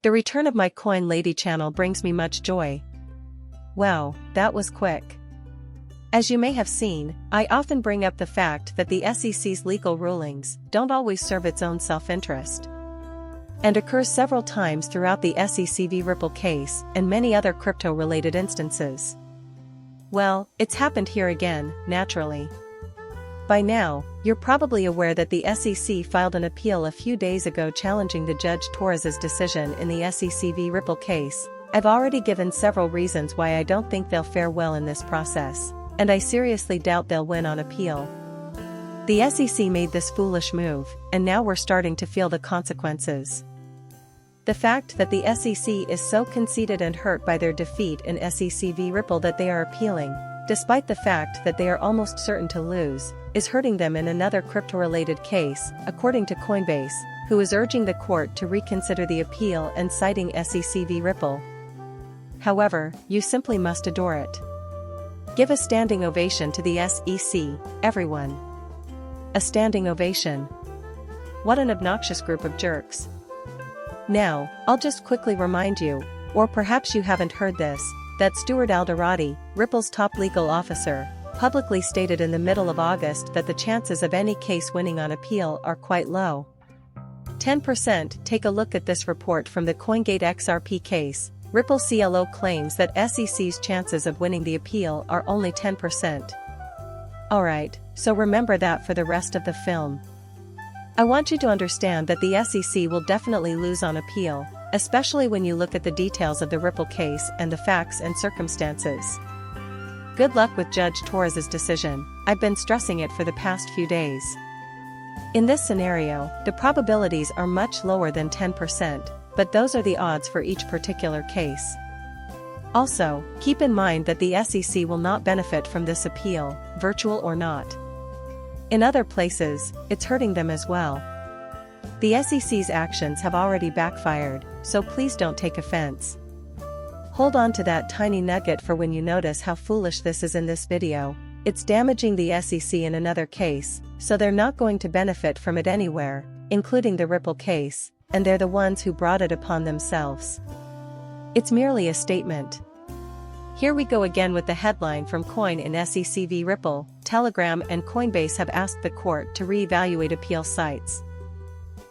The return of my Coin Lady channel brings me much joy. Wow, that was quick. As you may have seen, I often bring up the fact that the SEC's legal rulings don't always serve its own self-interest, and occurs several times throughout the SEC v. Ripple case and many other crypto-related instances. Well, it's happened here again, naturally. By now, you're probably aware that the SEC filed an appeal a few days ago challenging the Judge Torres's decision in the SEC v. Ripple case. I've already given several reasons why I don't think they'll fare well in this process, and I seriously doubt they'll win on appeal. The SEC made this foolish move, and now we're starting to feel the consequences. The fact that the SEC is so conceited and hurt by their defeat in SEC v. Ripple that they are appealing, despite the fact that they are almost certain to lose, is hurting them in another crypto-related case, according to Coinbase, who is urging the court to reconsider the appeal and citing SEC v. Ripple. However, you simply must adore it. Give a standing ovation to the SEC, everyone. A standing ovation. What an obnoxious group of jerks. Now, I'll just quickly remind you, or perhaps you haven't heard this, that Stuart Alderoty, Ripple's top legal officer, publicly stated in the middle of August that the chances of any case winning on appeal are quite low. 10%. Take a look at this report from the CoinGate XRP case. Ripple CLO claims that SEC's chances of winning the appeal are only 10%. Alright, so remember that for the rest of the film. I want you to understand that the SEC will definitely lose on appeal, especially when you look at the details of the Ripple case and the facts and circumstances. Good luck with Judge Torres's decision. I've been stressing it for the past few days. In this scenario, the probabilities are much lower than 10%, but those are the odds for each particular case. Also, keep in mind that the SEC will not benefit from this appeal, virtual or not. In other places, it's hurting them as well. The SEC's actions have already backfired, so please don't take offense. Hold on to that tiny nugget for when you notice how foolish this is in this video. It's damaging the SEC in another case, so they're not going to benefit from it anywhere, including the Ripple case, and they're the ones who brought it upon themselves. It's merely a statement. Here we go again with the headline from Coin in SEC v. Ripple. Telegram and Coinbase have asked the court to re-evaluate appeal sites.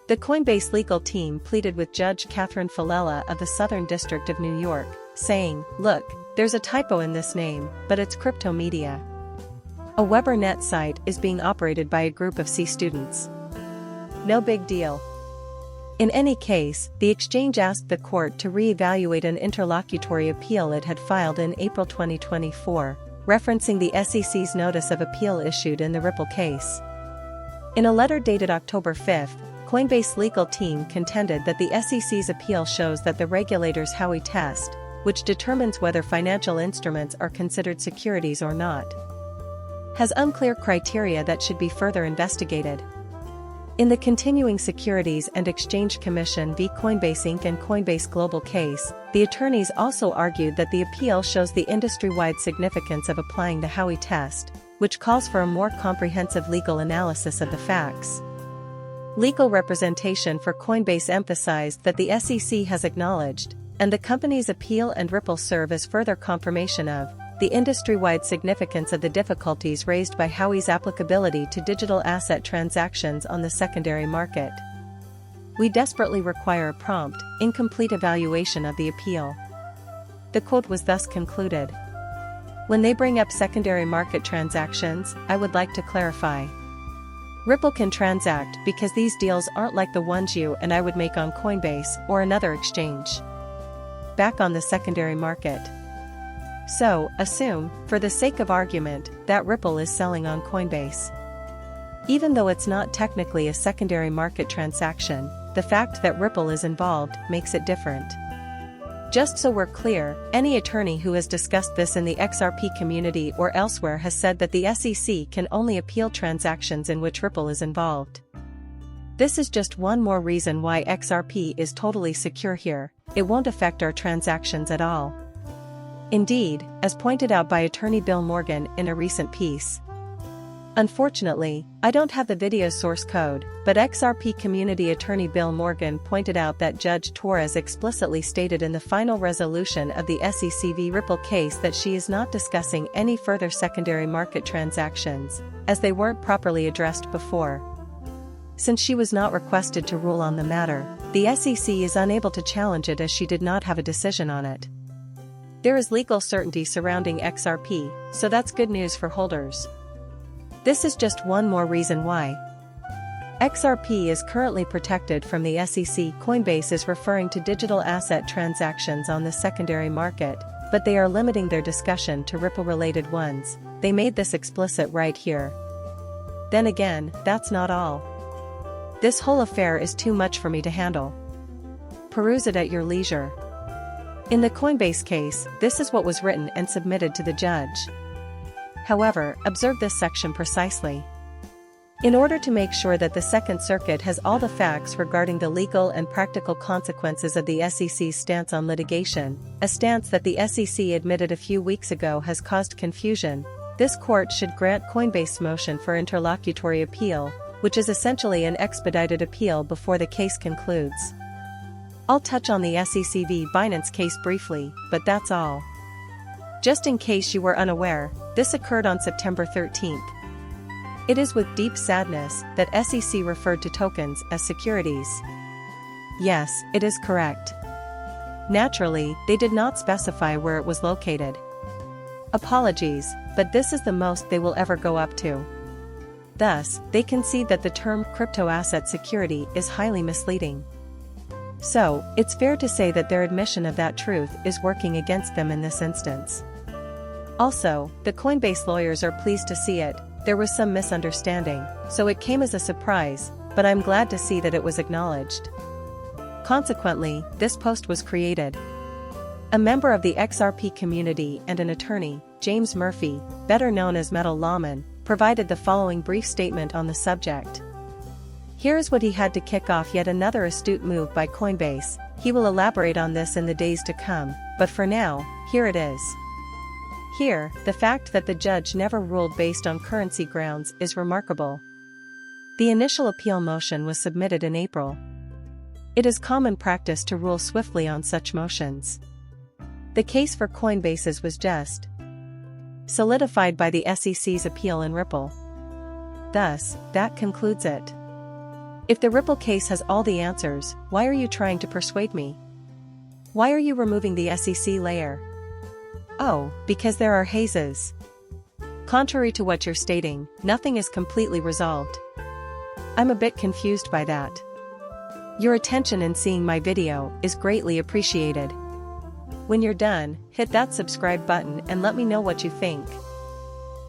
The Coinbase legal team pleaded with Judge Catherine Falella of the Southern District of New York, saying, "Look, there's a typo in this name, but it's crypto media. A WeberNet site is being operated by a group of C students. No big deal." In any case, the exchange asked the court to re-evaluate an interlocutory appeal it had filed in April 2024, referencing the SEC's notice of appeal issued in the Ripple case. In a letter dated October 5, Coinbase legal team contended that the SEC's appeal shows that the regulator's Howey test, which determines whether financial instruments are considered securities or not, has unclear criteria that should be further investigated. In the continuing Securities and Exchange Commission v. Coinbase Inc. and Coinbase Global case, the attorneys also argued that the appeal shows the industry-wide significance of applying the Howey test, which calls for a more comprehensive legal analysis of the facts. Legal representation for Coinbase emphasized that the SEC has acknowledged, and the company's appeal and Ripple serve as further confirmation of, the industry-wide significance of the difficulties raised by Howey's applicability to digital asset transactions on the secondary market. We desperately require a prompt, incomplete evaluation of the appeal. The quote was thus concluded. When they bring up secondary market transactions, I would like to clarify. Ripple can transact because these deals aren't like the ones you and I would make on Coinbase or another exchange. Back on the secondary market. So, assume, for the sake of argument, that Ripple is selling on Coinbase. Even though it's not technically a secondary market transaction, the fact that Ripple is involved makes it different. Just so we're clear, any attorney who has discussed this in the XRP community or elsewhere has said that the SEC can only appeal transactions in which Ripple is involved. This is just one more reason why XRP is totally secure here. It won't affect our transactions at all. Indeed, as pointed out by attorney Bill Morgan in a recent piece. Unfortunately, I don't have the video source code, but XRP community attorney Bill Morgan pointed out that Judge Torres explicitly stated in the final resolution of the SEC v. Ripple case that she is not discussing any further secondary market transactions, as they weren't properly addressed before. Since she was not requested to rule on the matter, the SEC is unable to challenge it as she did not have a decision on it. There is legal certainty surrounding XRP, so that's good news for holders. This is just one more reason why XRP is currently protected from the SEC. Coinbase is referring to digital asset transactions on the secondary market, but they are limiting their discussion to Ripple-related ones. They made this explicit right here. Then again, that's not all. This whole affair is too much for me to handle. Peruse it at your leisure. In the Coinbase case, this is what was written and submitted to the judge. However, observe this section precisely. In order to make sure that the Second Circuit has all the facts regarding the legal and practical consequences of the SEC's stance on litigation, a stance that the SEC admitted a few weeks ago has caused confusion, this court should grant Coinbase's motion for interlocutory appeal, which is essentially an expedited appeal before the case concludes. I'll touch on the SEC v. Binance case briefly, but that's all. Just in case you were unaware, this occurred on September 13th. It is with deep sadness that SEC referred to tokens as securities. Yes, it is correct. Naturally, they did not specify where it was located. Apologies, but this is the most they will ever go up to. Thus, they concede that the term crypto asset security is highly misleading. So, it's fair to say that their admission of that truth is working against them in this instance. Also, the Coinbase lawyers are pleased to see it. There was some misunderstanding, so it came as a surprise, but I'm glad to see that it was acknowledged. Consequently, this post was created. A member of the XRP community and an attorney, James Murphy, better known as Metal Lawman, provided the following brief statement on the subject. Here is what he had to kick off yet another astute move by Coinbase. He will elaborate on this in the days to come, but for now, here it is. Here, the fact that the judge never ruled based on currency grounds is remarkable. The initial appeal motion was submitted in April. It is common practice to rule swiftly on such motions. The case for Coinbase's was just solidified by the SEC's appeal in Ripple. Thus, that concludes it. If the Ripple case has all the answers, why are you trying to persuade me? Why are you removing the SEC layer? Oh, because there are hazes. Contrary to what you're stating, nothing is completely resolved. I'm a bit confused by that. Your attention in seeing my video is greatly appreciated. When you're done, hit that subscribe button and let me know what you think.